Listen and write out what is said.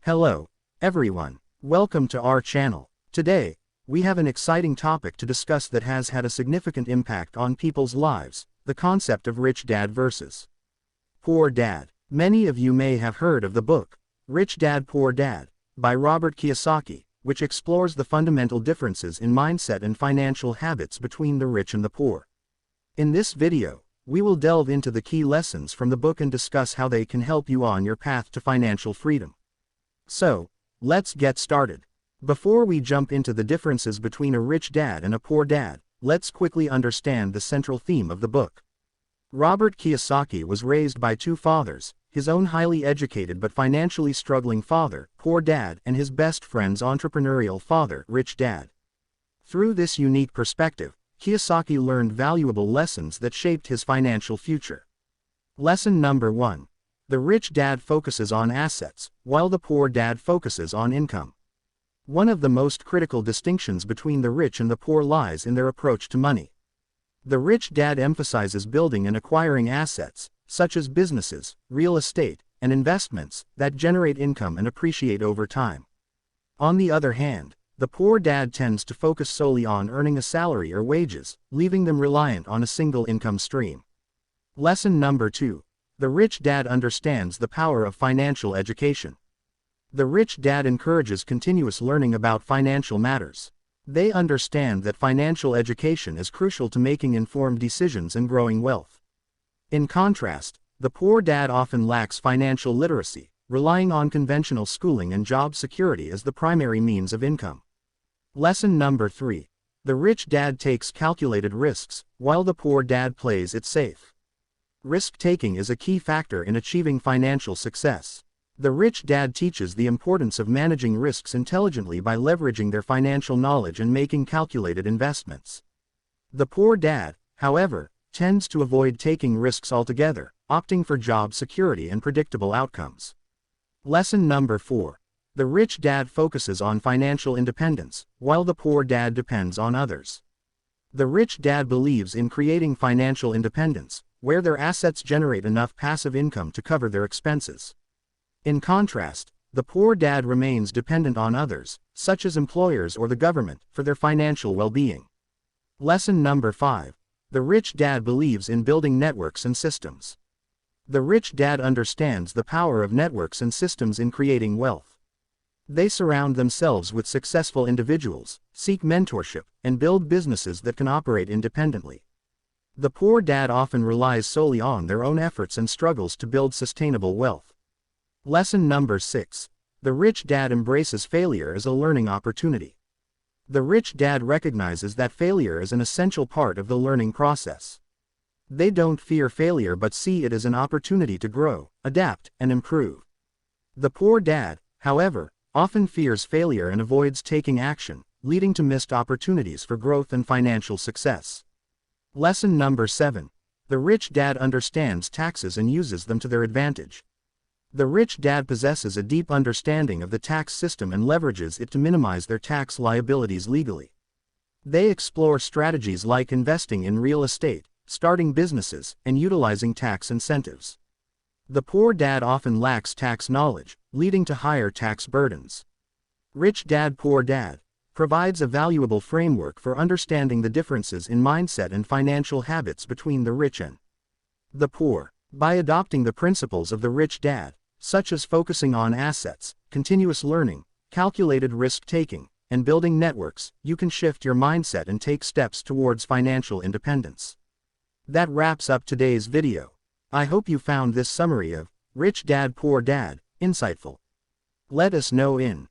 Hello, everyone. Welcome to our channel. Today, we have an exciting topic to discuss that has had a significant impact on people's lives, the concept of rich dad versus poor dad. Many of you may have heard of the book, Rich Dad, Poor Dad, by Robert Kiyosaki, which explores the fundamental differences in mindset and financial habits between the rich and the poor. In this video, we will delve into the key lessons from the book and discuss how they can help you on your path to financial freedom. So, let's get started. Before we jump into the differences between a rich dad and a poor dad, let's quickly understand the central theme of the book. Robert Kiyosaki was raised by two fathers, his own highly educated but financially struggling father, poor dad, and his best friend's entrepreneurial father, rich dad. Through this unique perspective, Kiyosaki learned valuable lessons that shaped his financial future. Lesson number 1. The rich dad focuses on assets, while the poor dad focuses on income. One of the most critical distinctions between the rich and the poor lies in their approach to money. The rich dad emphasizes building and acquiring assets, such as businesses, real estate, and investments, that generate income and appreciate over time. On the other hand, the poor dad tends to focus solely on earning a salary or wages, leaving them reliant on a single income stream. Lesson number 2. The rich dad understands the power of financial education. The rich dad encourages continuous learning about financial matters. They understand that financial education is crucial to making informed decisions and growing wealth. In contrast, the poor dad often lacks financial literacy, relying on conventional schooling and job security as the primary means of income. Lesson number 3. The rich dad takes calculated risks, while the poor dad plays it safe. Risk-taking is a key factor in achieving financial success. The rich dad teaches the importance of managing risks intelligently by leveraging their financial knowledge and making calculated investments. The poor dad, however, tends to avoid taking risks altogether, opting for job security and predictable outcomes. Lesson number 4. The rich dad focuses on financial independence, while the poor dad depends on others. The rich dad believes in creating financial independence, where their assets generate enough passive income to cover their expenses. In contrast, the poor dad remains dependent on others, such as employers or the government, for their financial well-being. Lesson number 5. The rich dad believes in building networks and systems. The rich dad understands the power of networks and systems in creating wealth. They surround themselves with successful individuals, seek mentorship, and build businesses that can operate independently. The poor dad often relies solely on their own efforts and struggles to build sustainable wealth. Lesson number 6. The rich dad embraces failure as a learning opportunity. The rich dad recognizes that failure is an essential part of the learning process. They don't fear failure but see it as an opportunity to grow, adapt, and improve. The poor dad, however, often fears failure and avoids taking action, leading to missed opportunities for growth and financial success. Lesson number 7. The rich dad understands taxes and uses them to their advantage. The rich dad possesses a deep understanding of the tax system and leverages it to minimize their tax liabilities legally. They explore strategies like investing in real estate, starting businesses, and utilizing tax incentives. The poor dad often lacks tax knowledge, leading to higher tax burdens. Rich Dad, Poor Dad provides a valuable framework for understanding the differences in mindset and financial habits between the rich and the poor. By adopting the principles of the rich dad, such as focusing on assets, continuous learning, calculated risk-taking, and building networks, you can shift your mindset and take steps towards financial independence. That wraps up today's video. I hope you found this summary of Rich Dad, Poor Dad insightful. Let us know in